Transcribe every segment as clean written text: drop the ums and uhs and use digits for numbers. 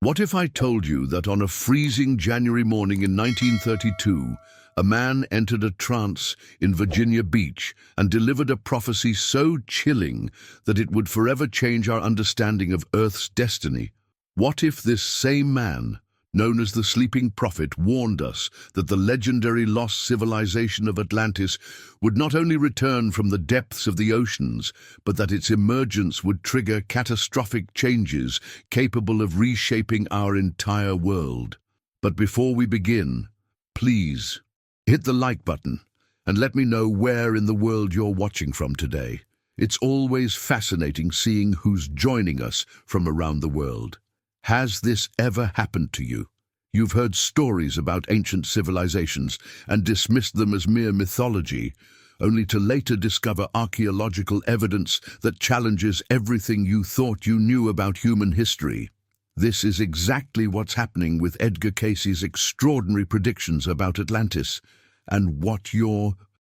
What if I told you that on a freezing January morning in 1932, a man entered a trance in Virginia Beach and delivered a prophecy so chilling that it would forever change our understanding of Earth's destiny? What if this same man, known as the Sleeping Prophet, warned us that the legendary lost civilization of Atlantis would not only return from the depths of the oceans, but that its emergence would trigger catastrophic changes capable of reshaping our entire world? But before we begin, please hit the like button and let me know where in the world you're watching from today. It's always fascinating seeing who's joining us from around the world. Has this ever happened to you? You've heard stories about ancient civilizations and dismissed them as mere mythology, only to later discover archaeological evidence that challenges everything you thought you knew about human history. This is exactly what's happening with Edgar Cayce's extraordinary predictions about Atlantis, and what you're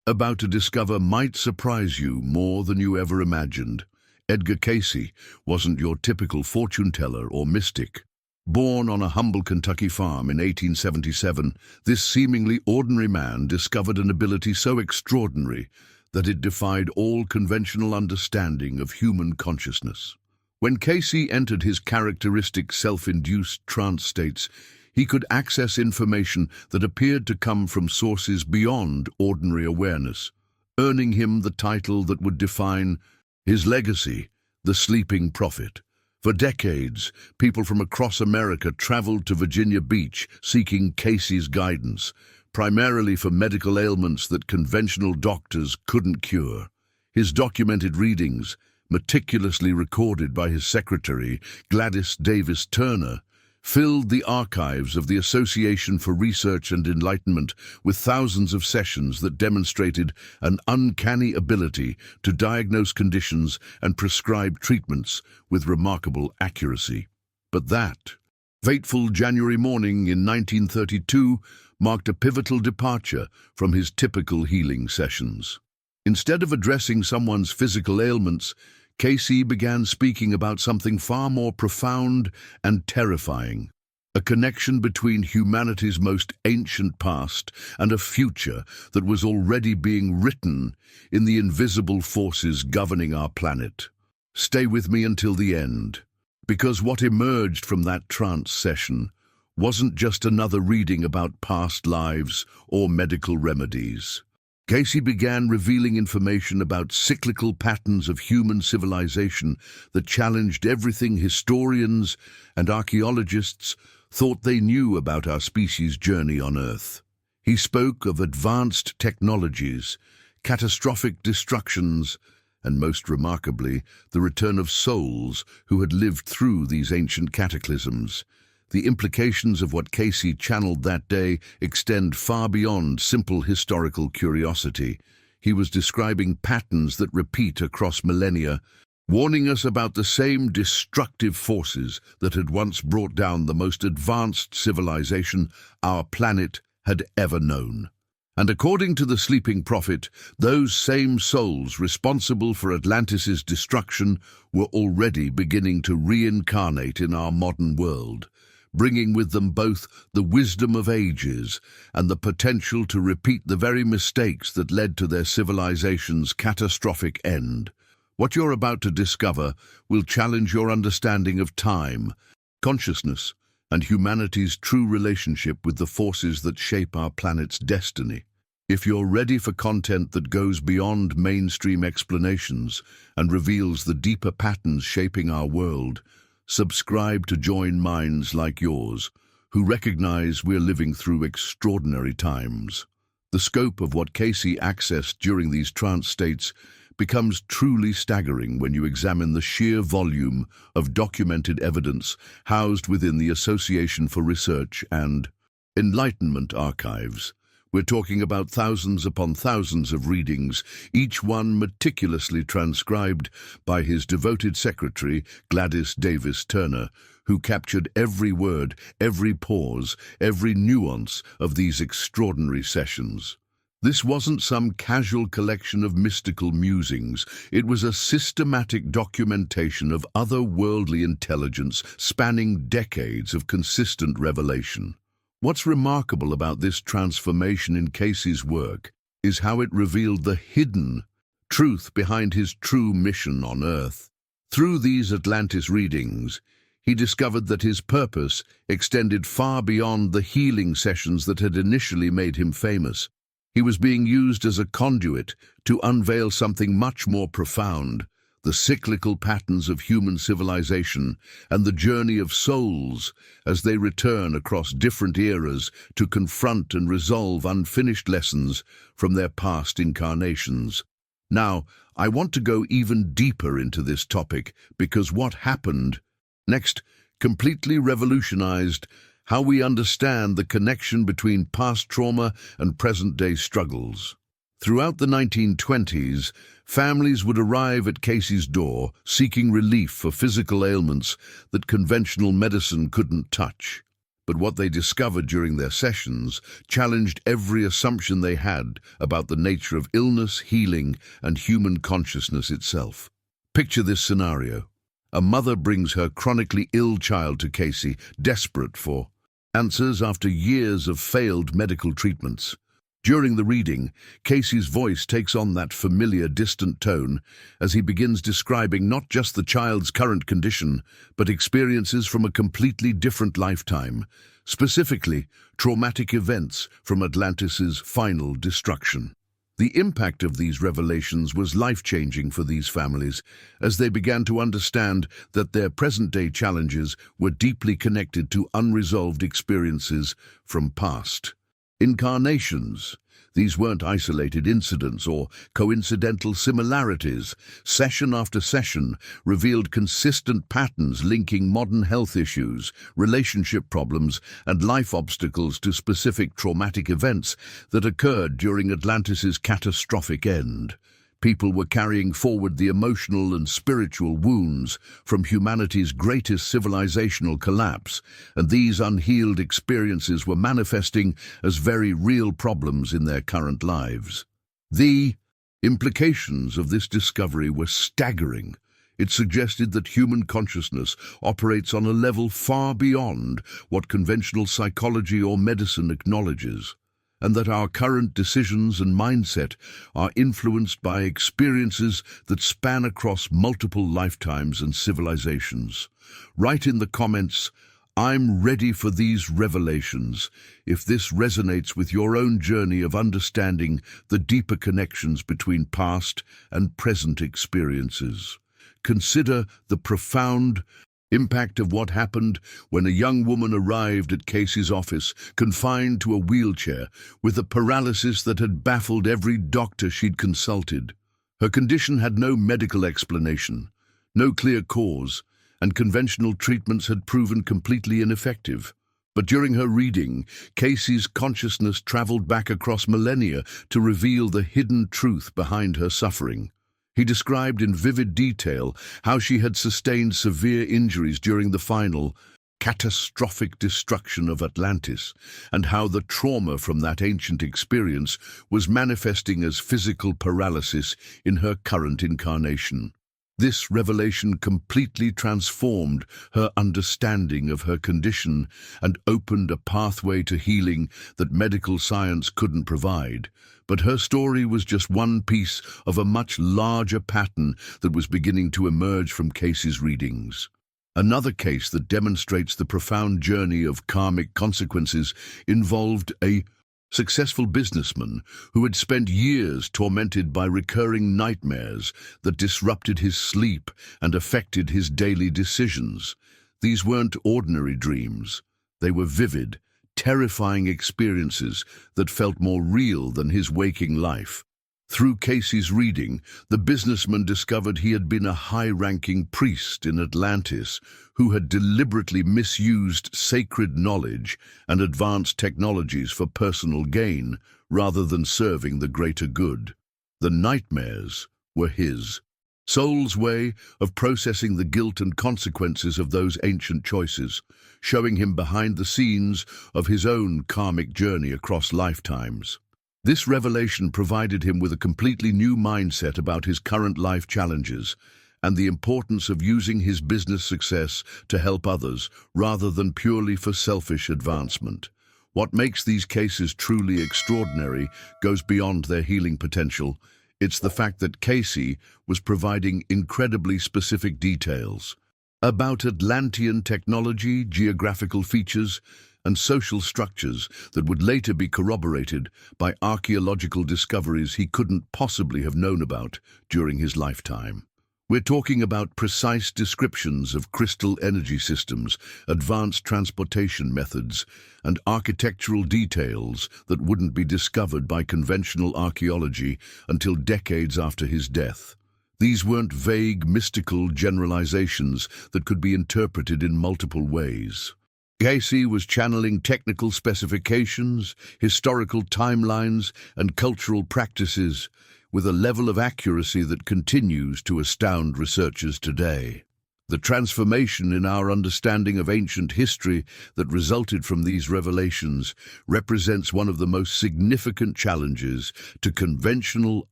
about to discover might surprise you more than you ever imagined. Edgar Cayce wasn't your typical fortune teller or mystic. Born on a humble Kentucky farm in 1877, this seemingly ordinary man discovered an ability so extraordinary that it defied all conventional understanding of human consciousness. When Cayce entered his characteristic self-induced trance states, he could access information that appeared to come from sources beyond ordinary awareness, earning him the title that would define his legacy, the Sleeping Prophet. For decades, people from across America traveled to Virginia Beach seeking Cayce's guidance, primarily for medical ailments that conventional doctors couldn't cure. His documented readings, meticulously recorded by his secretary, Gladys Davis Turner, filled the archives of the Association for Research and Enlightenment with thousands of sessions that demonstrated an uncanny ability to diagnose conditions and prescribe treatments with remarkable accuracy. But that fateful January morning in 1932 marked a pivotal departure from his typical healing sessions. Instead of addressing someone's physical ailments, Cayce began speaking about something far more profound and terrifying, a connection between humanity's most ancient past and a future that was already being written in the invisible forces governing our planet. Stay with me until the end, because what emerged from that trance session wasn't just another reading about past lives or medical remedies. Cayce began revealing information about cyclical patterns of human civilization that challenged everything historians and archaeologists thought they knew about our species' journey on Earth. He spoke of advanced technologies, catastrophic destructions, and most remarkably, the return of souls who had lived through these ancient cataclysms. The implications of what Cayce channeled that day extend far beyond simple historical curiosity. He was describing patterns that repeat across millennia, warning us about the same destructive forces that had once brought down the most advanced civilization our planet had ever known. And according to the Sleeping Prophet, those same souls responsible for Atlantis's destruction were already beginning to reincarnate in our modern world, bringing with them both the wisdom of ages and the potential to repeat the very mistakes that led to their civilization's catastrophic end. What you're about to discover will challenge your understanding of time, consciousness, and humanity's true relationship with the forces that shape our planet's destiny. If you're ready for content that goes beyond mainstream explanations and reveals the deeper patterns shaping our world, subscribe to join minds like yours, who recognize we're living through extraordinary times. The scope of what Cayce accessed during these trance states becomes truly staggering when you examine the sheer volume of documented evidence housed within the Association for Research and Enlightenment archives. We're talking about thousands upon thousands of readings, each one meticulously transcribed by his devoted secretary, Gladys Davis Turner, who captured every word, every pause, every nuance of these extraordinary sessions. This wasn't some casual collection of mystical musings. It was a systematic documentation of otherworldly intelligence spanning decades of consistent revelation. What's remarkable about this transformation in Cayce's work is how it revealed the hidden truth behind his true mission on Earth. Through these Atlantis readings, he discovered that his purpose extended far beyond the healing sessions that had initially made him famous. He was being used as a conduit to unveil something much more profound, the cyclical patterns of human civilization and the journey of souls as they return across different eras to confront and resolve unfinished lessons from their past incarnations. Now, I want to go even deeper into this topic because what happened next completely revolutionized how we understand the connection between past trauma and present-day struggles. Throughout the 1920s, families would arrive at Cayce's door seeking relief for physical ailments that conventional medicine couldn't touch. But what they discovered during their sessions challenged every assumption they had about the nature of illness, healing, and human consciousness itself. Picture this scenario. A mother brings her chronically ill child to Cayce, desperate for answers after years of failed medical treatments. During the reading, Cayce's voice takes on that familiar, distant tone as he begins describing not just the child's current condition, but experiences from a completely different lifetime, specifically traumatic events from Atlantis's final destruction. The impact of these revelations was life-changing for these families as they began to understand that their present-day challenges were deeply connected to unresolved experiences from past incarnations. These weren't isolated incidents or coincidental similarities. Session after session revealed consistent patterns linking modern health issues, relationship problems, and life obstacles to specific traumatic events that occurred during Atlantis's catastrophic end. People were carrying forward the emotional and spiritual wounds from humanity's greatest civilizational collapse, and these unhealed experiences were manifesting as very real problems in their current lives. The implications of this discovery were staggering. It suggested that human consciousness operates on a level far beyond what conventional psychology or medicine acknowledges, and that our current decisions and mindset are influenced by experiences that span across multiple lifetimes and civilizations. Write in the comments, "I'm ready for these revelations," if this resonates with your own journey of understanding the deeper connections between past and present experiences. Consider the profound impact of what happened when a young woman arrived at Cayce's office, confined to a wheelchair, with a paralysis that had baffled every doctor she'd consulted. Her condition had no medical explanation, no clear cause, and conventional treatments had proven completely ineffective. But during her reading, Cayce's consciousness traveled back across millennia to reveal the hidden truth behind her suffering. He described in vivid detail how she had sustained severe injuries during the final, catastrophic destruction of Atlantis, and how the trauma from that ancient experience was manifesting as physical paralysis in her current incarnation. This revelation completely transformed her understanding of her condition and opened a pathway to healing that medical science couldn't provide. But her story was just one piece of a much larger pattern that was beginning to emerge from Cayce's readings. Another case that demonstrates the profound journey of karmic consequences involved a successful businessman who had spent years tormented by recurring nightmares that disrupted his sleep and affected his daily decisions. These weren't ordinary dreams. They were vivid, terrifying experiences that felt more real than his waking life. Through Cayce's reading, the businessman discovered he had been a high-ranking priest in Atlantis who had deliberately misused sacred knowledge and advanced technologies for personal gain rather than serving the greater good. The nightmares were his soul's way of processing the guilt and consequences of those ancient choices, showing him behind the scenes of his own karmic journey across lifetimes. This revelation provided him with a completely new mindset about his current life challenges and the importance of using his business success to help others rather than purely for selfish advancement. What makes these cases truly extraordinary goes beyond their healing potential. It's the fact that Cayce was providing incredibly specific details about Atlantean technology, geographical features, and social structures that would later be corroborated by archaeological discoveries he couldn't possibly have known about during his lifetime. We're talking about precise descriptions of crystal energy systems, advanced transportation methods, and architectural details that wouldn't be discovered by conventional archaeology until decades after his death. These weren't vague, mystical generalizations that could be interpreted in multiple ways. Cayce was channeling technical specifications, historical timelines, and cultural practices with a level of accuracy that continues to astound researchers today. The transformation in our understanding of ancient history that resulted from these revelations represents one of the most significant challenges to conventional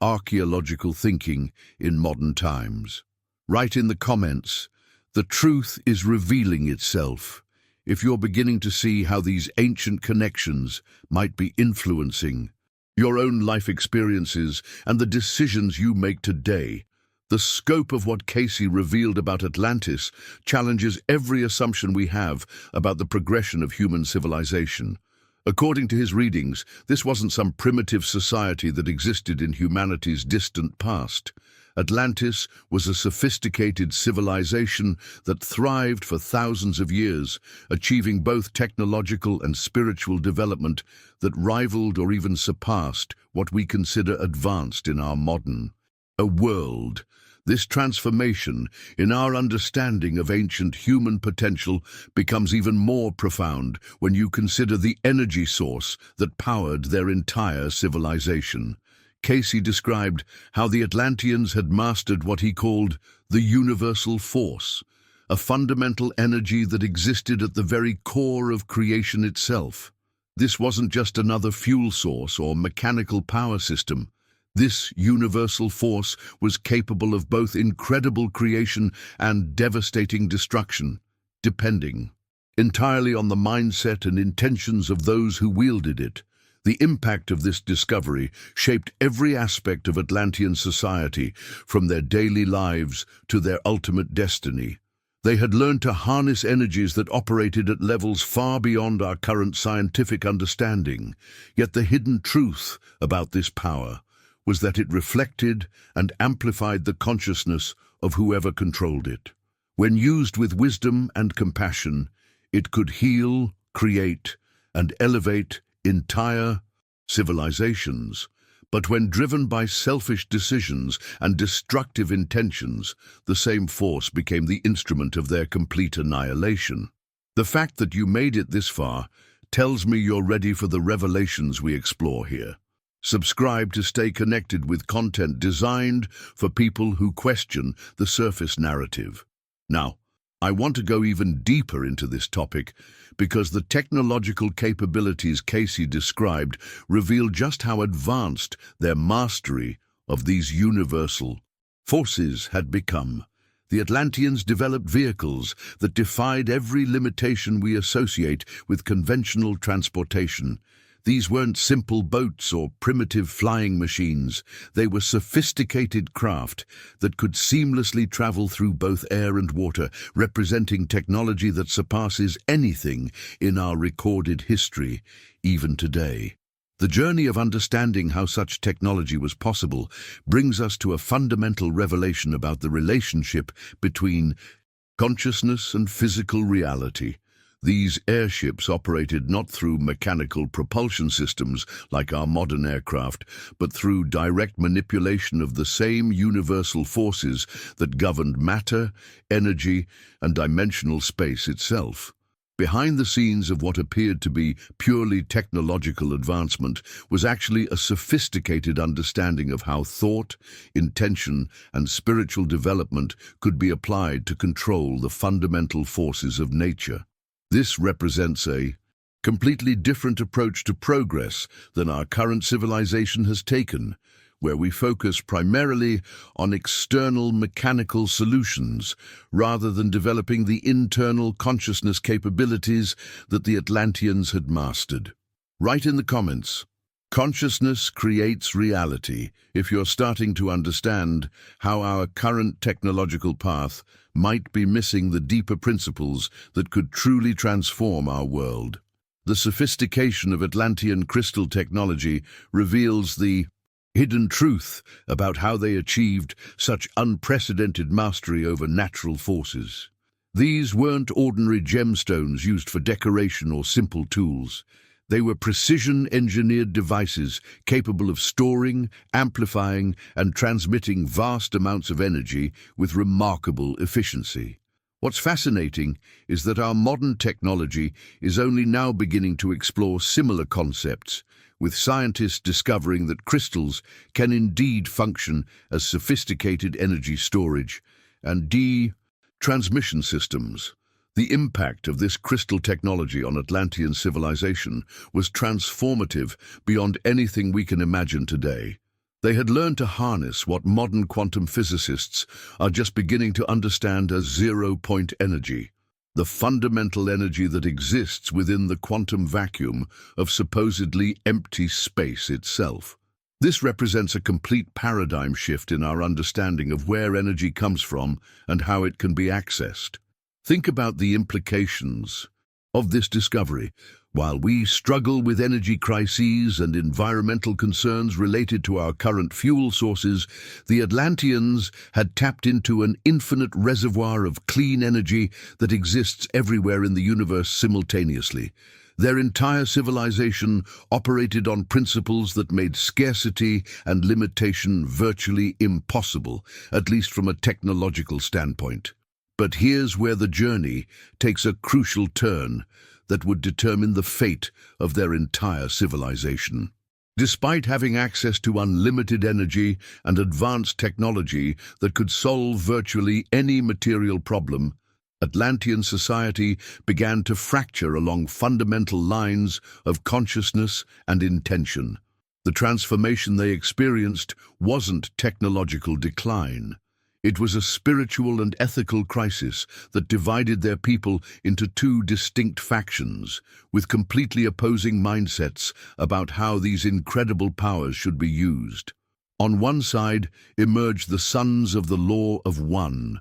archaeological thinking in modern times. Write in the comments, "The truth is revealing itself," if you're beginning to see how these ancient connections might be influencing your own life experiences and the decisions you make today. The scope of what Cayce revealed about Atlantis challenges every assumption we have about the progression of human civilization. According to his readings, this wasn't some primitive society that existed in humanity's distant past. Atlantis was a sophisticated civilization that thrived for thousands of years, achieving both technological and spiritual development that rivaled or even surpassed what we consider advanced in our modern world. This transformation in our understanding of ancient human potential becomes even more profound when you consider the energy source that powered their entire civilization. Cayce described how the Atlanteans had mastered what he called the universal force, a fundamental energy that existed at the very core of creation itself. This wasn't just another fuel source or mechanical power system. This universal force was capable of both incredible creation and devastating destruction, depending entirely on the mindset and intentions of those who wielded it. The impact of this discovery shaped every aspect of Atlantean society, from their daily lives to their ultimate destiny. They had learned to harness energies that operated at levels far beyond our current scientific understanding. Yet the hidden truth about this power was that it reflected and amplified the consciousness of whoever controlled it. When used with wisdom and compassion, it could heal, create, and elevate entire civilizations. But when driven by selfish decisions and destructive intentions, the same force became the instrument of their complete annihilation. The fact that you made it this far tells me you're ready for the revelations we explore here. Subscribe to stay connected with content designed for people who question the surface narrative. Now, I want to go even deeper into this topic because the technological capabilities Cayce described reveal just how advanced their mastery of these universal forces had become. The Atlanteans developed vehicles that defied every limitation we associate with conventional transportation. These weren't simple boats or primitive flying machines. They were sophisticated craft that could seamlessly travel through both air and water, representing technology that surpasses anything in our recorded history, even today. The journey of understanding how such technology was possible brings us to a fundamental revelation about the relationship between consciousness and physical reality. These airships operated not through mechanical propulsion systems like our modern aircraft, but through direct manipulation of the same universal forces that governed matter, energy, and dimensional space itself. Behind the scenes of what appeared to be purely technological advancement was actually a sophisticated understanding of how thought, intention, and spiritual development could be applied to control the fundamental forces of nature. This represents a completely different approach to progress than our current civilization has taken, where we focus primarily on external mechanical solutions rather than developing the internal consciousness capabilities that the Atlanteans had mastered. Write in the comments, consciousness creates reality, if you're starting to understand how our current technological path might be missing the deeper principles that could truly transform our world. The sophistication of Atlantean crystal technology reveals the hidden truth about how they achieved such unprecedented mastery over natural forces. These weren't ordinary gemstones used for decoration or simple tools. They were precision-engineered devices capable of storing, amplifying, and transmitting vast amounts of energy with remarkable efficiency. What's fascinating is that our modern technology is only now beginning to explore similar concepts, with scientists discovering that crystals can indeed function as sophisticated energy storage and transmission systems. The impact of this crystal technology on Atlantean civilization was transformative beyond anything we can imagine today. They had learned to harness what modern quantum physicists are just beginning to understand as zero-point energy, the fundamental energy that exists within the quantum vacuum of supposedly empty space itself. This represents a complete paradigm shift in our understanding of where energy comes from and how it can be accessed. Think about the implications of this discovery. While we struggle with energy crises and environmental concerns related to our current fuel sources, the Atlanteans had tapped into an infinite reservoir of clean energy that exists everywhere in the universe simultaneously. Their entire civilization operated on principles that made scarcity and limitation virtually impossible, at least from a technological standpoint. But here's where the journey takes a crucial turn that would determine the fate of their entire civilization. Despite having access to unlimited energy and advanced technology that could solve virtually any material problem, Atlantean society began to fracture along fundamental lines of consciousness and intention. The transformation they experienced wasn't technological decline. It was a spiritual and ethical crisis that divided their people into two distinct factions, with completely opposing mindsets about how these incredible powers should be used. On one side emerged the Sons of the Law of One,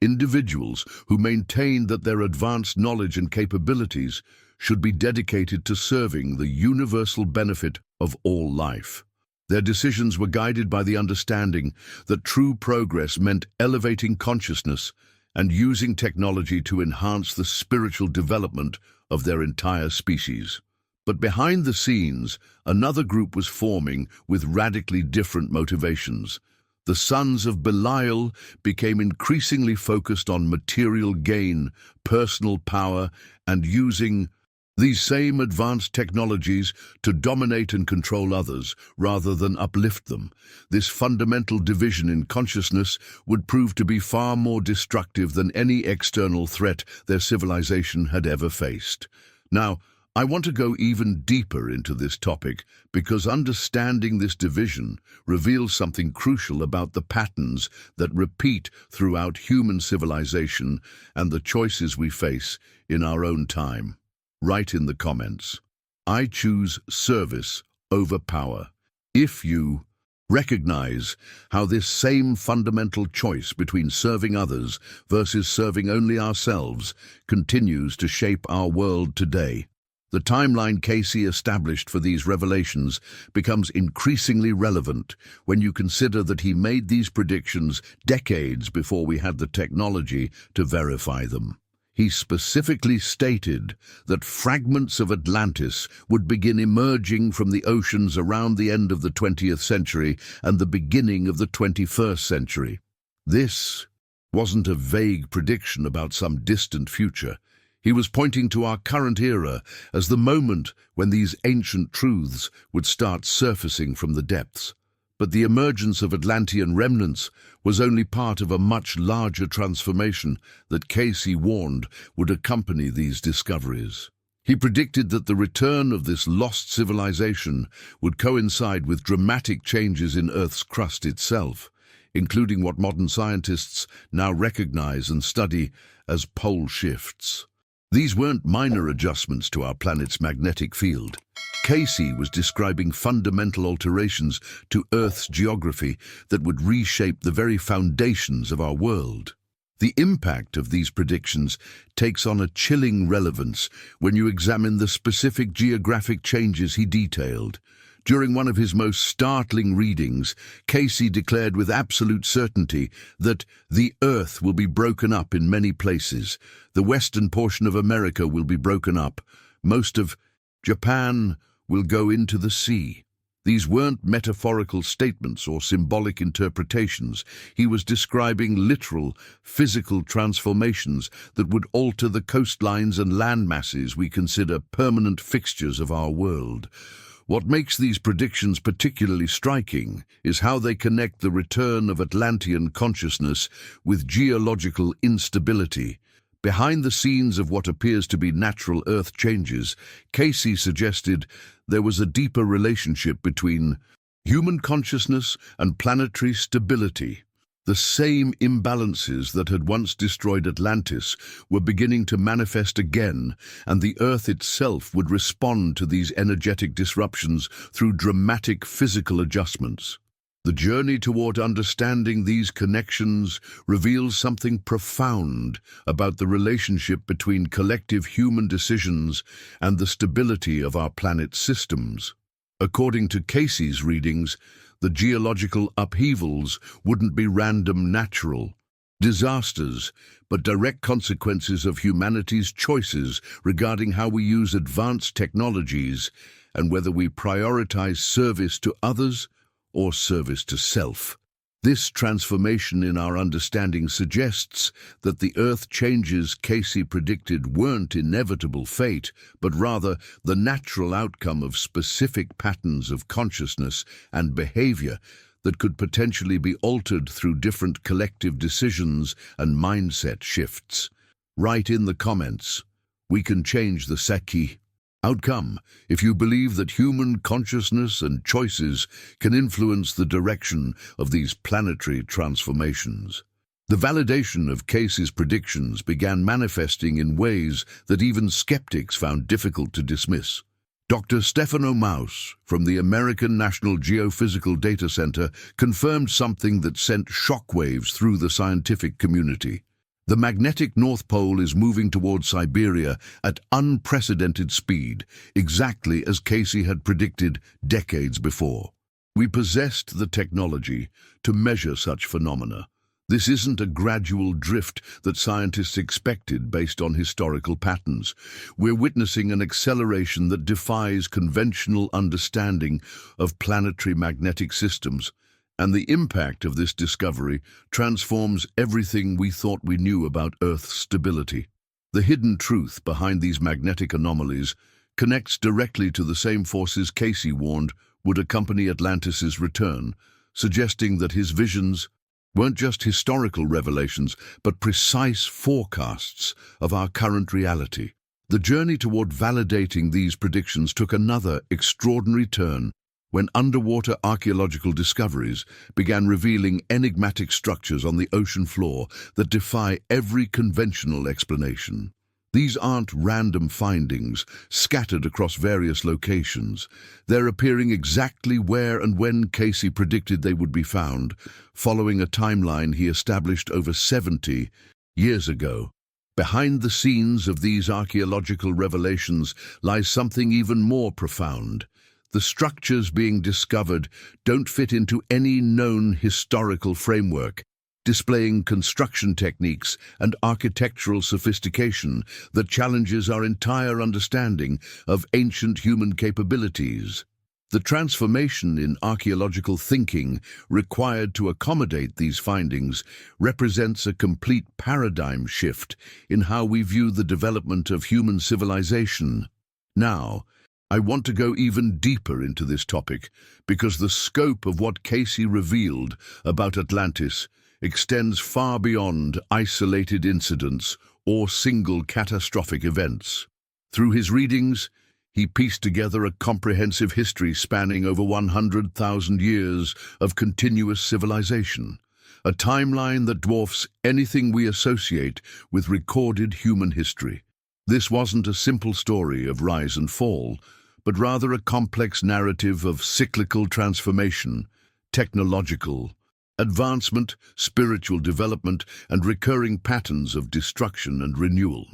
individuals who maintained that their advanced knowledge and capabilities should be dedicated to serving the universal benefit of all life. Their decisions were guided by the understanding that true progress meant elevating consciousness and using technology to enhance the spiritual development of their entire species. But behind the scenes, another group was forming with radically different motivations. The Sons of Belial became increasingly focused on material gain, personal power, and using these same advanced technologies to dominate and control others rather than uplift them. This fundamental division in consciousness would prove to be far more destructive than any external threat their civilization had ever faced. Now, I want to go even deeper into this topic because understanding this division reveals something crucial about the patterns that repeat throughout human civilization and the choices we face in our own time. Write in the comments, I choose service over power. If you recognize how this same fundamental choice between serving others versus serving only ourselves continues to shape our world today. The timeline Cayce established for these revelations becomes increasingly relevant when you consider that he made these predictions decades before we had the technology to verify them. He specifically stated that fragments of Atlantis would begin emerging from the oceans around the end of the 20th century and the beginning of the 21st century. This wasn't a vague prediction about some distant future. He was pointing to our current era as the moment when these ancient truths would start surfacing from the depths. But the emergence of Atlantean remnants was only part of a much larger transformation that Cayce warned would accompany these discoveries. He predicted that the return of this lost civilization would coincide with dramatic changes in Earth's crust itself, including what modern scientists now recognize and study as pole shifts. These weren't minor adjustments to our planet's magnetic field. Cayce was describing fundamental alterations to Earth's geography that would reshape the very foundations of our world. The impact of these predictions takes on a chilling relevance when you examine the specific geographic changes he detailed. During one of his most startling readings, Cayce declared with absolute certainty that the Earth will be broken up in many places. The western portion of America will be broken up. Most of Japan will go into the sea. These weren't metaphorical statements or symbolic interpretations. He was describing literal, physical transformations that would alter the coastlines and land masses we consider permanent fixtures of our world. What makes these predictions particularly striking is how they connect the return of Atlantean consciousness with geological instability. Behind the scenes of what appears to be natural Earth changes, Cayce suggested there was a deeper relationship between human consciousness and planetary stability. The same imbalances that had once destroyed Atlantis were beginning to manifest again, and the Earth itself would respond to these energetic disruptions through dramatic physical adjustments. The journey toward understanding these connections reveals something profound about the relationship between collective human decisions and the stability of our planet's systems. According to Cayce's readings, the geological upheavals wouldn't be random natural disasters, but direct consequences of humanity's choices regarding how we use advanced technologies and whether we prioritize service to others or service to self. This transformation in our understanding suggests that the Earth changes Cayce predicted weren't inevitable fate, but rather the natural outcome of specific patterns of consciousness and behavior that could potentially be altered through different collective decisions and mindset shifts. Write in the comments, "We can change the psyche." Outcome, if you believe that human consciousness and choices can influence the direction of these planetary transformations. The validation of Cayce's predictions began manifesting in ways that even skeptics found difficult to dismiss. Dr. Stefano Maus from the American National Geophysical Data Center confirmed something that sent shockwaves through the scientific community. The magnetic North Pole is moving towards Siberia at unprecedented speed, exactly as Cayce had predicted decades before. We possessed the technology to measure such phenomena. This isn't a gradual drift that scientists expected based on historical patterns. We're witnessing an acceleration that defies conventional understanding of planetary magnetic systems. And the impact of this discovery transforms everything we thought we knew about Earth's stability. The hidden truth behind these magnetic anomalies connects directly to the same forces Cayce warned would accompany Atlantis's return, suggesting that his visions weren't just historical revelations, but precise forecasts of our current reality. The journey toward validating these predictions took another extraordinary turn when underwater archaeological discoveries began revealing enigmatic structures on the ocean floor that defy every conventional explanation. These aren't random findings scattered across various locations. They're appearing exactly where and when Cayce predicted they would be found, following a timeline he established over 70 years ago. Behind the scenes of these archaeological revelations lies something even more profound. The structures being discovered don't fit into any known historical framework, displaying construction techniques and architectural sophistication that challenges our entire understanding of ancient human capabilities. The transformation in archaeological thinking required to accommodate these findings represents a complete paradigm shift in how we view the development of human civilization. Now, I want to go even deeper into this topic because the scope of what Cayce revealed about Atlantis extends far beyond isolated incidents or single catastrophic events. Through his readings, he pieced together a comprehensive history spanning over 100,000 years of continuous civilization, a timeline that dwarfs anything we associate with recorded human history. This wasn't a simple story of rise and fall, but rather a complex narrative of cyclical transformation, technological advancement, spiritual development, and recurring patterns of destruction and renewal.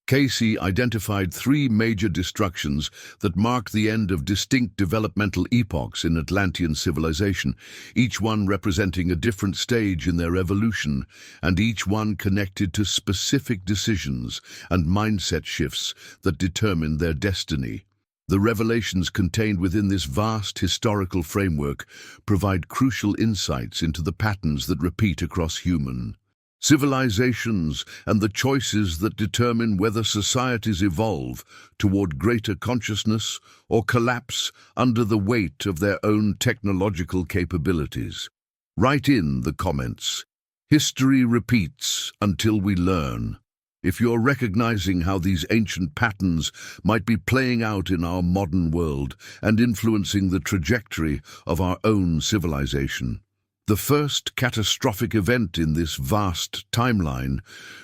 Cayce identified three major destructions that marked the end of distinct developmental epochs in Atlantean civilization, each one representing a different stage in their evolution, and each one connected to specific decisions and mindset shifts that determined their destiny. The revelations contained within this vast historical framework provide crucial insights into the patterns that repeat across human civilizations and the choices that determine whether societies evolve toward greater consciousness or collapse under the weight of their own technological capabilities. Write in the comments. History repeats until we learn. If you're recognizing how these ancient patterns might be playing out in our modern world and influencing the trajectory of our own civilization. The first catastrophic event in this vast timeline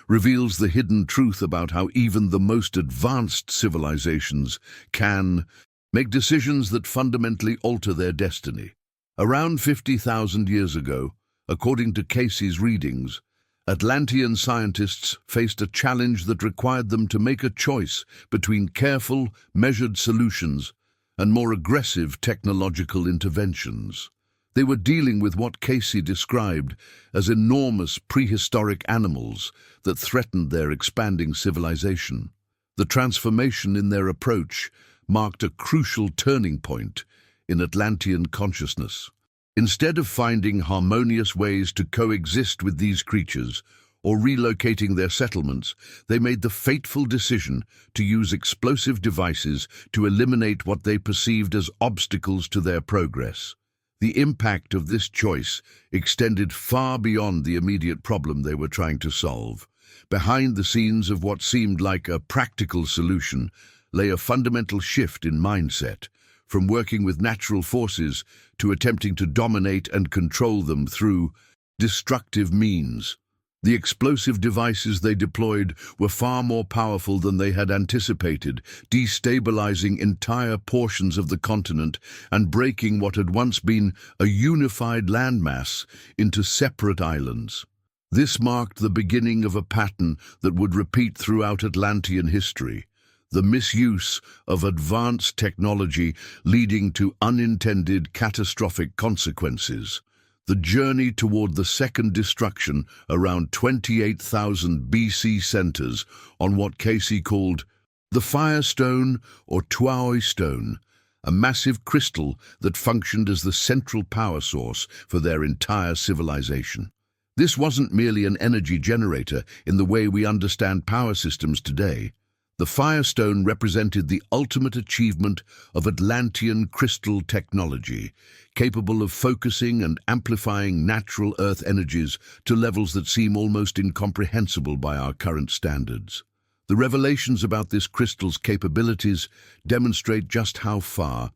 reveals the hidden truth about how even the most advanced civilizations can make decisions that fundamentally alter their destiny. Around 50,000 years ago, according to Cayce's readings, Atlantean scientists faced a challenge that required them to make a choice between careful, measured solutions and more aggressive technological interventions. They were dealing with what Cayce described as enormous prehistoric animals that threatened their expanding civilization. The transformation in their approach marked a crucial turning point in Atlantean consciousness. Instead of finding harmonious ways to coexist with these creatures or relocating their settlements, they made the fateful decision to use explosive devices to eliminate what they perceived as obstacles to their progress. The impact of this choice extended far beyond the immediate problem they were trying to solve. Behind the scenes of what seemed like a practical solution lay a fundamental shift in mindset, from working with natural forces to attempting to dominate and control them through destructive means. The explosive devices they deployed were far more powerful than they had anticipated, destabilizing entire portions of the continent and breaking what had once been a unified landmass into separate islands. This marked the beginning of a pattern that would repeat throughout Atlantean history. The misuse of advanced technology leading to unintended catastrophic consequences. The journey toward the second destruction around 28,000 BC centers on what Cayce called the Firestone or Tuaoi stone, a massive crystal that functioned as the central power source for their entire civilization. This wasn't merely an energy generator in the way we understand power systems today. The Firestone represented the ultimate achievement of Atlantean crystal technology, capable of focusing and amplifying natural Earth energies to levels that seem almost incomprehensible by our current standards. The revelations about this crystal's capabilities demonstrate just how far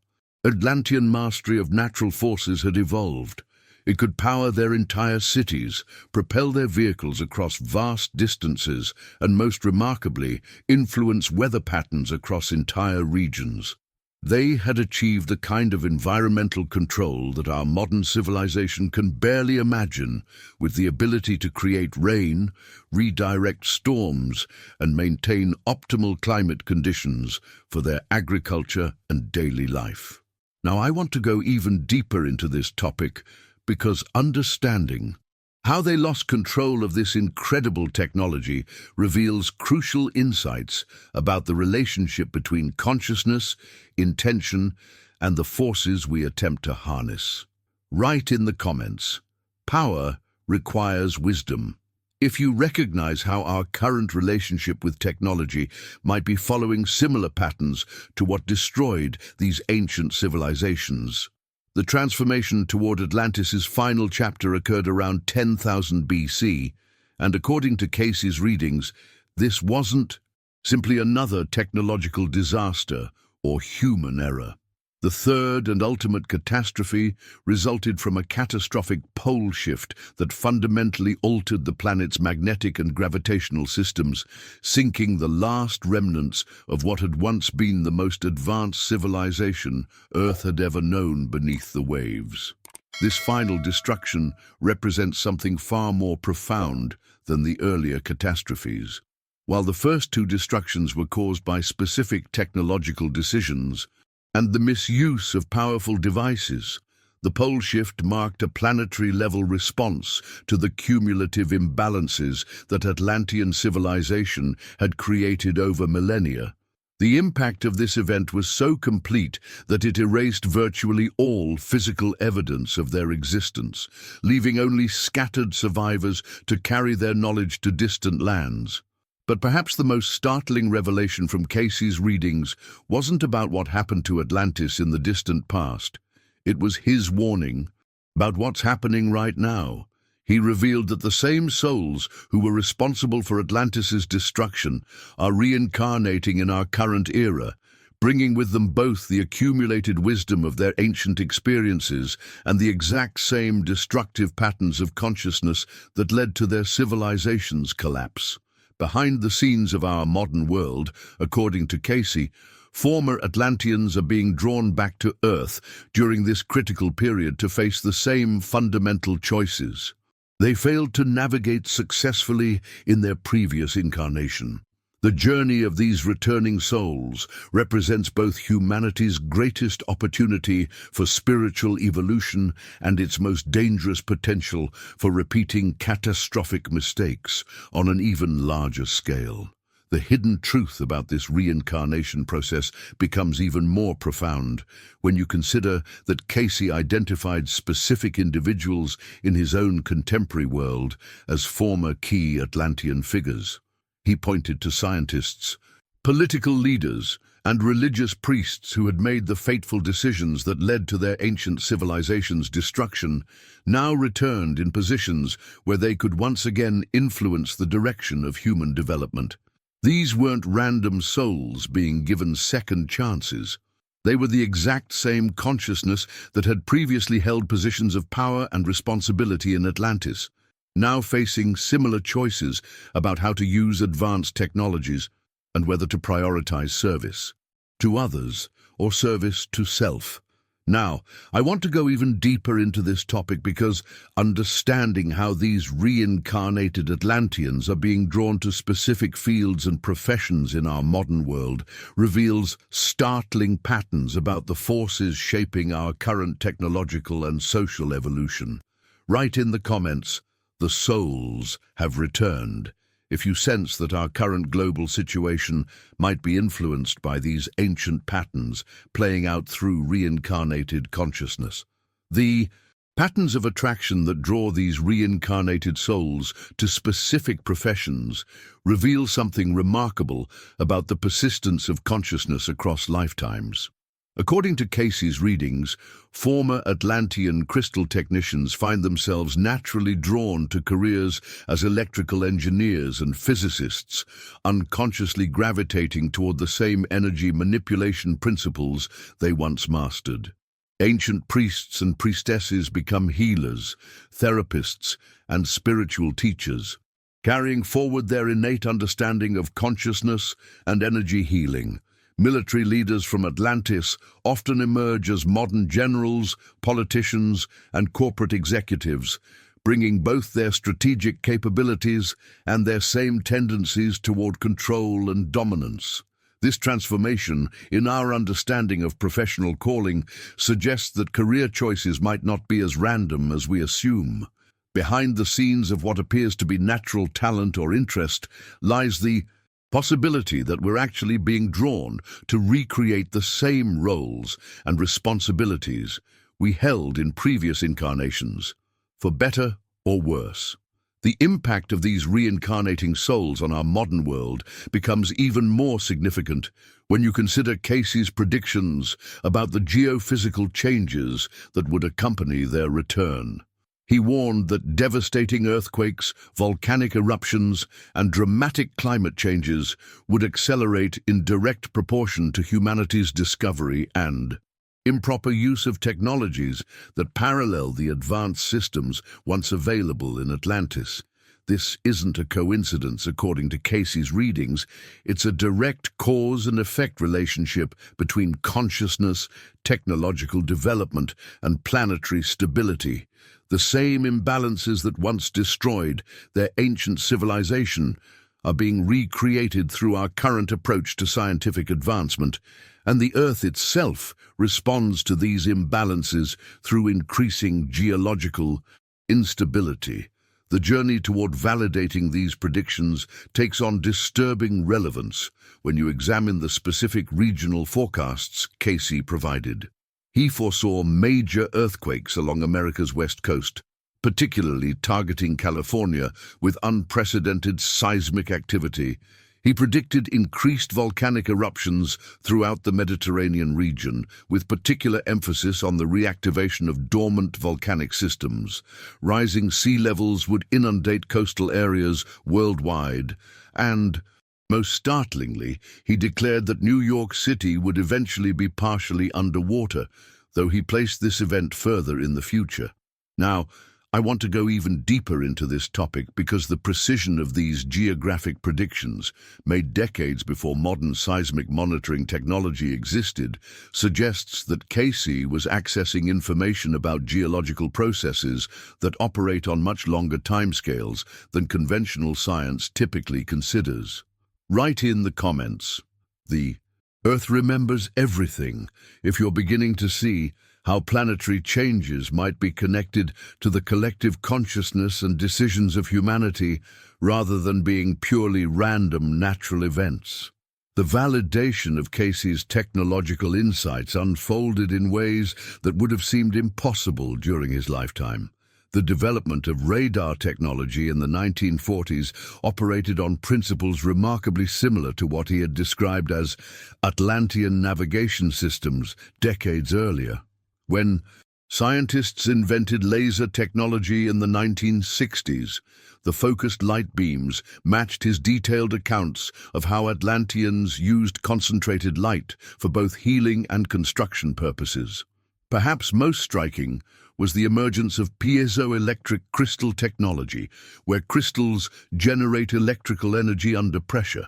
Atlantean mastery of natural forces had evolved. It could power their entire cities, propel their vehicles across vast distances, and most remarkably, influence weather patterns across entire regions. They had achieved the kind of environmental control that our modern civilization can barely imagine, with the ability to create rain, redirect storms, and maintain optimal climate conditions for their agriculture and daily life. Now, I want to go even deeper into this topic, because understanding how they lost control of this incredible technology reveals crucial insights about the relationship between consciousness, intention, and the forces we attempt to harness. Write in the comments. Power requires wisdom. If you recognize how our current relationship with technology might be following similar patterns to what destroyed these ancient civilizations. The transformation toward Atlantis' final chapter occurred around 10,000 BC, and according to Cayce's readings, this wasn't simply another technological disaster or human error. The third and ultimate catastrophe resulted from a catastrophic pole shift that fundamentally altered the planet's magnetic and gravitational systems, sinking the last remnants of what had once been the most advanced civilization Earth had ever known beneath the waves. This final destruction represents something far more profound than the earlier catastrophes. While the first two destructions were caused by specific technological decisions and the misuse of powerful devices, the pole shift marked a planetary-level response to the cumulative imbalances that Atlantean civilization had created over millennia. The impact of this event was so complete that it erased virtually all physical evidence of their existence, leaving only scattered survivors to carry their knowledge to distant lands. But perhaps the most startling revelation from Cayce's readings wasn't about what happened to Atlantis in the distant past. It was his warning about what's happening right now. He revealed that the same souls who were responsible for Atlantis's destruction are reincarnating in our current era, bringing with them both the accumulated wisdom of their ancient experiences and the exact same destructive patterns of consciousness that led to their civilization's collapse. Behind the scenes of our modern world, according to Cayce, former Atlanteans are being drawn back to Earth during this critical period to face the same fundamental choices they failed to navigate successfully in their previous incarnation. The journey of these returning souls represents both humanity's greatest opportunity for spiritual evolution and its most dangerous potential for repeating catastrophic mistakes on an even larger scale. The hidden truth about this reincarnation process becomes even more profound when you consider that Cayce identified specific individuals in his own contemporary world as former key Atlantean figures. He pointed to scientists, political leaders, and religious priests who had made the fateful decisions that led to their ancient civilization's destruction, now returned in positions where they could once again influence the direction of human development. These weren't random souls being given second chances. They were the exact same consciousness that had previously held positions of power and responsibility in Atlantis, now facing similar choices about how to use advanced technologies and whether to prioritize service to others or service to self. Now, I want to go even deeper into this topic because understanding how these reincarnated Atlanteans are being drawn to specific fields and professions in our modern world reveals startling patterns about the forces shaping our current technological and social evolution. Write in the comments, "The souls have returned," if you sense that our current global situation might be influenced by these ancient patterns playing out through reincarnated consciousness. The patterns of attraction that draw these reincarnated souls to specific professions reveal something remarkable about the persistence of consciousness across lifetimes. According to Cayce's readings, former Atlantean crystal technicians find themselves naturally drawn to careers as electrical engineers and physicists, unconsciously gravitating toward the same energy manipulation principles they once mastered. Ancient priests and priestesses become healers, therapists, and spiritual teachers, carrying forward their innate understanding of consciousness and energy healing. Military leaders from Atlantis often emerge as modern generals, politicians, and corporate executives, bringing both their strategic capabilities and their same tendencies toward control and dominance. This transformation in our understanding of professional calling suggests that career choices might not be as random as we assume. Behind the scenes of what appears to be natural talent or interest lies the possibility that we're actually being drawn to recreate the same roles and responsibilities we held in previous incarnations, for better or worse. The impact of these reincarnating souls on our modern world becomes even more significant when you consider Cayce's predictions about the geophysical changes that would accompany their return. He warned that devastating earthquakes, volcanic eruptions, and dramatic climate changes would accelerate in direct proportion to humanity's discovery and improper use of technologies that parallel the advanced systems once available in Atlantis. This isn't a coincidence, according to Cayce's readings. It's a direct cause and effect relationship between consciousness, technological development, and planetary stability. The same imbalances that once destroyed their ancient civilization are being recreated through our current approach to scientific advancement, and the Earth itself responds to these imbalances through increasing geological instability. The journey toward validating these predictions takes on disturbing relevance when you examine the specific regional forecasts Cayce provided. He foresaw major earthquakes along America's west coast, particularly targeting California with unprecedented seismic activity. He predicted increased volcanic eruptions throughout the Mediterranean region, with particular emphasis on the reactivation of dormant volcanic systems. Rising sea levels would inundate coastal areas worldwide, and, most startlingly, he declared that New York City would eventually be partially underwater, though he placed this event further in the future. Now, I want to go even deeper into this topic because the precision of these geographic predictions, made decades before modern seismic monitoring technology existed, suggests that Cayce was accessing information about geological processes that operate on much longer timescales than conventional science typically considers. Write in the comments. The Earth remembers everything if you're beginning to see how planetary changes might be connected to the collective consciousness and decisions of humanity rather than being purely random natural events. The validation of Cayce's technological insights unfolded in ways that would have seemed impossible during his lifetime. The development of radar technology in the 1940s operated on principles remarkably similar to what he had described as Atlantean navigation systems decades earlier. When scientists invented laser technology in the 1960s, the focused light beams matched his detailed accounts of how Atlanteans used concentrated light for both healing and construction purposes. Perhaps most striking was the emergence of piezoelectric crystal technology, where crystals generate electrical energy under pressure.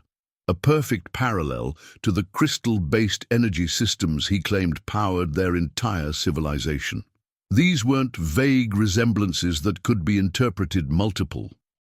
A perfect parallel to the crystal-based energy systems he claimed powered their entire civilization. These weren't vague resemblances that could be interpreted multiple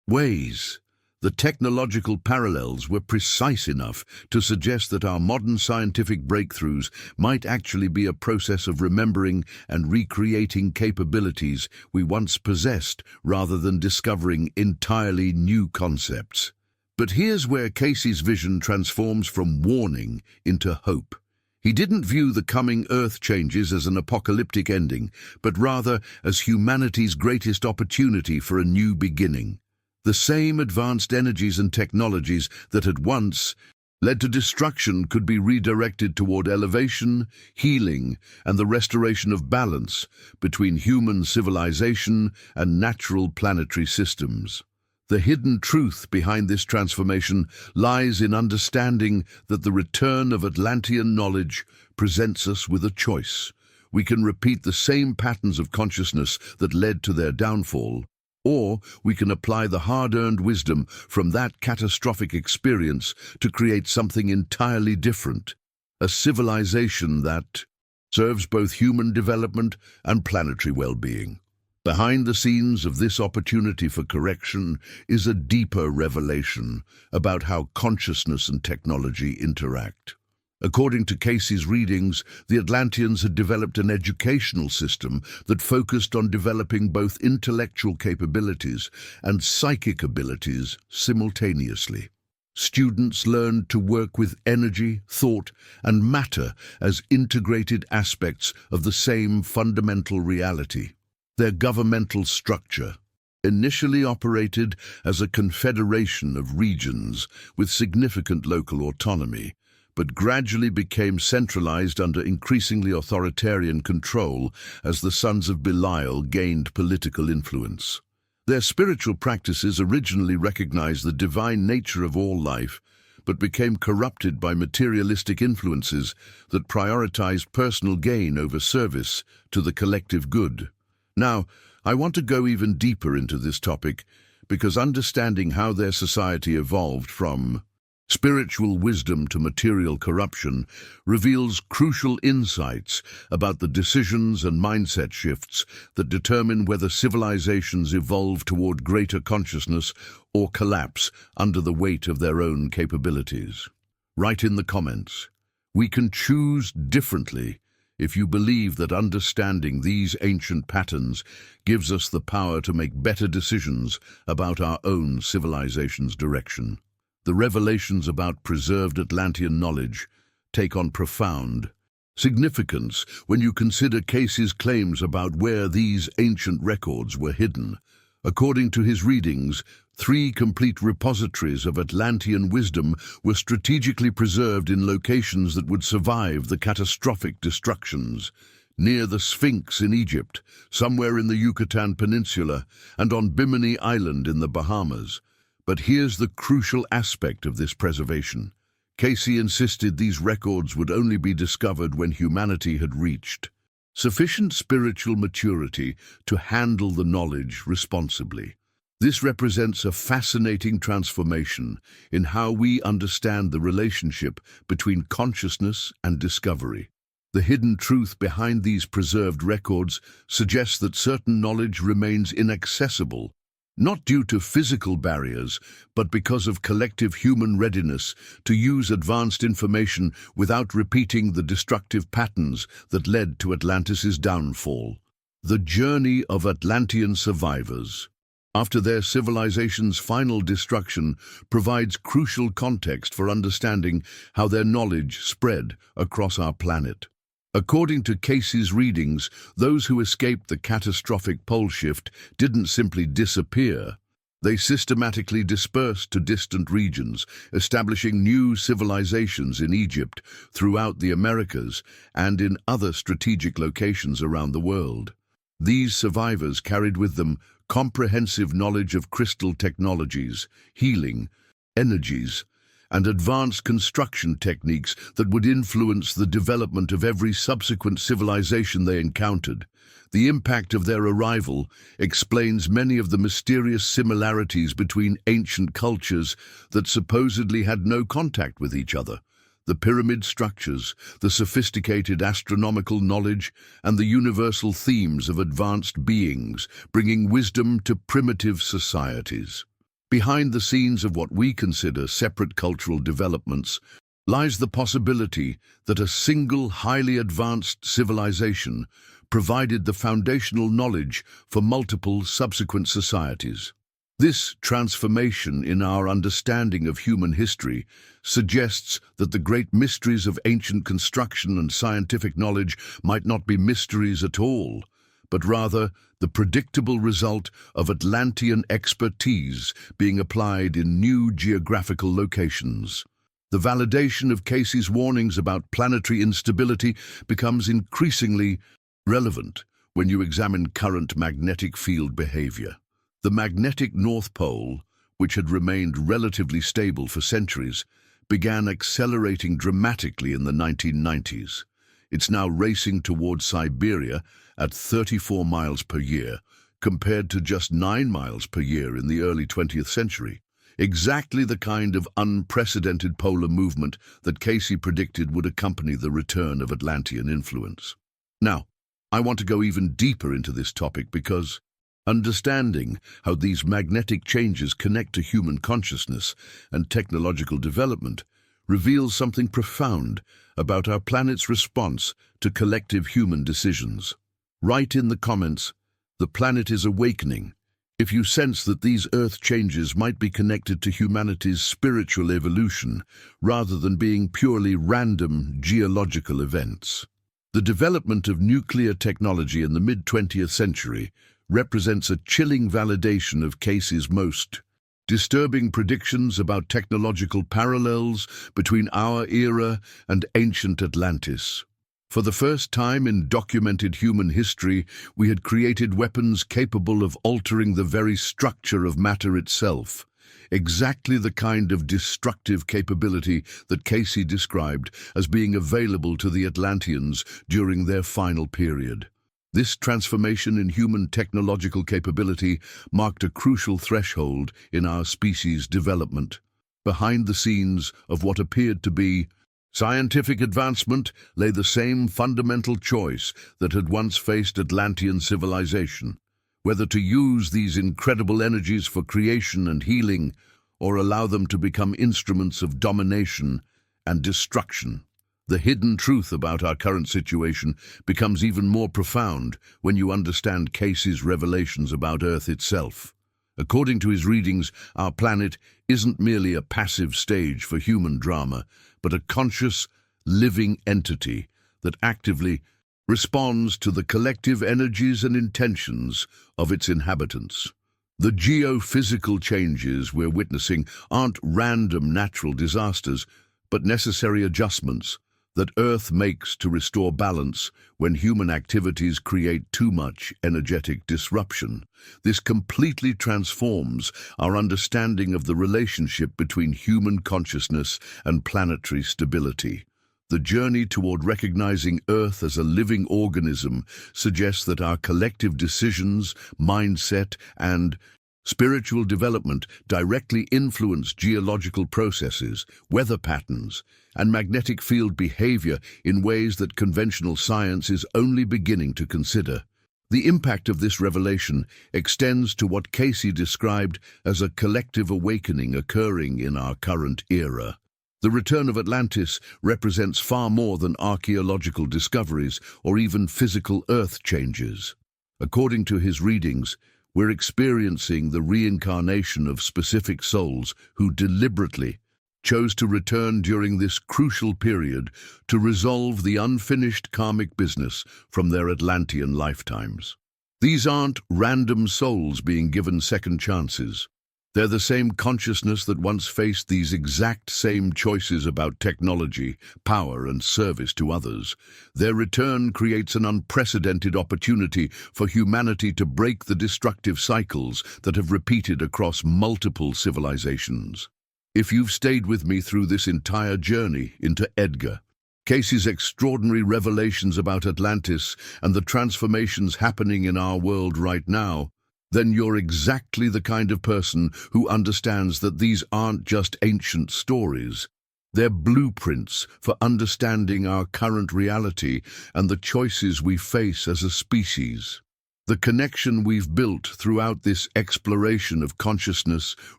ways. The technological parallels were precise enough to suggest that our modern scientific breakthroughs might actually be a process of remembering and recreating capabilities we once possessed rather than discovering entirely new concepts. But here's where Cayce's vision transforms from warning into hope. He didn't view the coming Earth changes as an apocalyptic ending, but rather as humanity's greatest opportunity for a new beginning. The same advanced energies and technologies that had once led to destruction could be redirected toward elevation, healing, and the restoration of balance between human civilization and natural planetary systems. The hidden truth behind this transformation lies in understanding that the return of Atlantean knowledge presents us with a choice. We can repeat the same patterns of consciousness that led to their downfall, or we can apply the hard-earned wisdom from that catastrophic experience to create something entirely different, a civilization that serves both human development and planetary well-being. Behind the scenes of this opportunity for correction is a deeper revelation about how consciousness and technology interact. According to Cayce's readings, the Atlanteans had developed an educational system that focused on developing both intellectual capabilities and psychic abilities simultaneously. Students learned to work with energy, thought, and matter as integrated aspects of the same fundamental reality. Their governmental structure initially operated as a confederation of regions with significant local autonomy, but gradually became centralized under increasingly authoritarian control as the sons of Belial gained political influence. Their spiritual practices originally recognized the divine nature of all life, but became corrupted by materialistic influences that prioritized personal gain over service to the collective good. Now, I want to go even deeper into this topic because understanding how their society evolved from spiritual wisdom to material corruption reveals crucial insights about the decisions and mindset shifts that determine whether civilizations evolve toward greater consciousness or collapse under the weight of their own capabilities. Write in the comments. We can choose differently if you believe that understanding these ancient patterns gives us the power to make better decisions about our own civilization's direction. The revelations about preserved Atlantean knowledge take on profound significance when you consider Cayce's claims about where these ancient records were hidden. According to his readings, 3 complete repositories of Atlantean wisdom were strategically preserved in locations that would survive the catastrophic destructions: near the Sphinx in Egypt, somewhere in the Yucatan Peninsula, and on Bimini Island in the Bahamas. But here's the crucial aspect of this preservation. Cayce insisted these records would only be discovered when humanity had reached sufficient spiritual maturity to handle the knowledge responsibly. This represents a fascinating transformation in how we understand the relationship between consciousness and discovery. The hidden truth behind these preserved records suggests that certain knowledge remains inaccessible, not due to physical barriers, but because of collective human readiness to use advanced information without repeating the destructive patterns that led to Atlantis' downfall. The journey of Atlantean survivors after their civilization's final destruction provides crucial context for understanding how their knowledge spread across our planet. According to Cayce's readings, those who escaped the catastrophic pole shift didn't simply disappear. They systematically dispersed to distant regions, establishing new civilizations in Egypt, throughout the Americas, and in other strategic locations around the world. These survivors carried with them comprehensive knowledge of crystal technologies, healing, energies, and advanced construction techniques that would influence the development of every subsequent civilization they encountered. The impact of their arrival explains many of the mysterious similarities between ancient cultures that supposedly had no contact with each other. The pyramid structures, the sophisticated astronomical knowledge, and the universal themes of advanced beings, bringing wisdom to primitive societies. Behind the scenes of what we consider separate cultural developments lies the possibility that a single highly advanced civilization provided the foundational knowledge for multiple subsequent societies. This transformation in our understanding of human history suggests that the great mysteries of ancient construction and scientific knowledge might not be mysteries at all, but rather the predictable result of Atlantean expertise being applied in new geographical locations. The validation of Cayce's warnings about planetary instability becomes increasingly relevant when you examine current magnetic field behavior. The magnetic North Pole, which had remained relatively stable for centuries, began accelerating dramatically in the 1990s. It's now racing towards Siberia at 34 miles per year, compared to just 9 miles per year in the early 20th century. Exactly the kind of unprecedented polar movement that Cayce predicted would accompany the return of Atlantean influence. Now, I want to go even deeper into this topic because understanding how these magnetic changes connect to human consciousness and technological development reveals something profound about our planet's response to collective human decisions. Write in the comments, "The planet is awakening," if you sense that these Earth changes might be connected to humanity's spiritual evolution rather than being purely random geological events. The development of nuclear technology in the mid-20th century represents a chilling validation of Cayce's most disturbing predictions about technological parallels between our era and ancient Atlantis. For the first time in documented human history, we had created weapons capable of altering the very structure of matter itself. Exactly the kind of destructive capability that Cayce described as being available to the Atlanteans during their final period. This transformation in human technological capability marked a crucial threshold in our species' development. Behind the scenes of what appeared to be scientific advancement lay the same fundamental choice that had once faced Atlantean civilization, whether to use these incredible energies for creation and healing, or allow them to become instruments of domination and destruction. The hidden truth about our current situation becomes even more profound when you understand Cayce's revelations about Earth itself. According to his readings, our planet isn't merely a passive stage for human drama, but a conscious, living entity that actively responds to the collective energies and intentions of its inhabitants. The geophysical changes we're witnessing aren't random natural disasters, but necessary adjustments that Earth makes to restore balance when human activities create too much energetic disruption. This completely transforms our understanding of the relationship between human consciousness and planetary stability. The journey toward recognizing Earth as a living organism suggests that our collective decisions, mindset, and spiritual development directly influence geological processes, weather patterns, and magnetic field behavior in ways that conventional science is only beginning to consider. The impact of this revelation extends to what Cayce described as a collective awakening occurring in our current era. The return of Atlantis represents far more than archaeological discoveries or even physical Earth changes. According to his readings, we're experiencing the reincarnation of specific souls who deliberately chose to return during this crucial period to resolve the unfinished karmic business from their Atlantean lifetimes. These aren't random souls being given second chances. They're the same consciousness that once faced these exact same choices about technology, power, and service to others. Their return creates an unprecedented opportunity for humanity to break the destructive cycles that have repeated across multiple civilizations. If you've stayed with me through this entire journey into Edgar Cayce's extraordinary revelations about Atlantis and the transformations happening in our world right now, then you're exactly the kind of person who understands that these aren't just ancient stories. They're blueprints for understanding our current reality and the choices we face as a species. The connection we've built throughout this exploration of consciousness,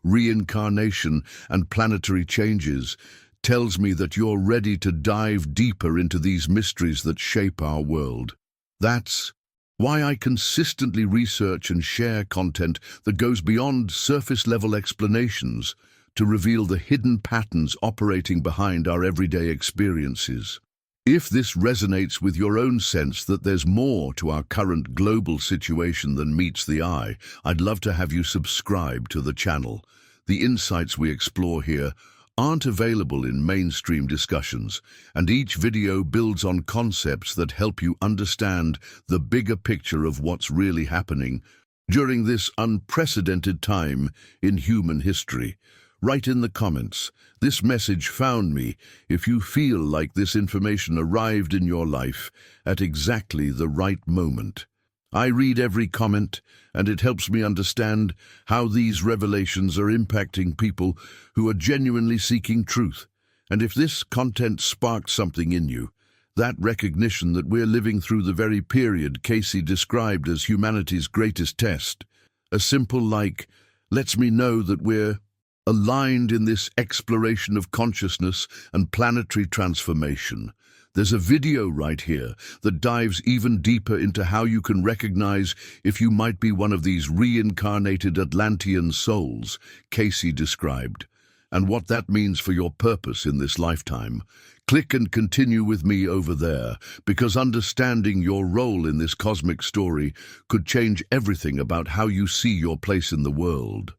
reincarnation, and planetary changes tells me that you're ready to dive deeper into these mysteries that shape our world. That's why I consistently research and share content that goes beyond surface-level explanations to reveal the hidden patterns operating behind our everyday experiences. If this resonates with your own sense that there's more to our current global situation than meets the eye, I'd love to have you subscribe to the channel. The insights we explore here aren't available in mainstream discussions, and each video builds on concepts that help you understand the bigger picture of what's really happening during this unprecedented time in human history. Write in the comments, "This message found me," if you feel like this information arrived in your life at exactly the right moment. I read every comment, and it helps me understand how these revelations are impacting people who are genuinely seeking truth. And if this content sparked something in you, that recognition that we're living through the very period Cayce described as humanity's greatest test, a simple like lets me know that we're aligned in this exploration of consciousness and planetary transformation. There's a video right here that dives even deeper into how you can recognize if you might be one of these reincarnated Atlantean souls Cayce described, and what that means for your purpose in this lifetime. Click and continue with me over there, because understanding your role in this cosmic story could change everything about how you see your place in the world.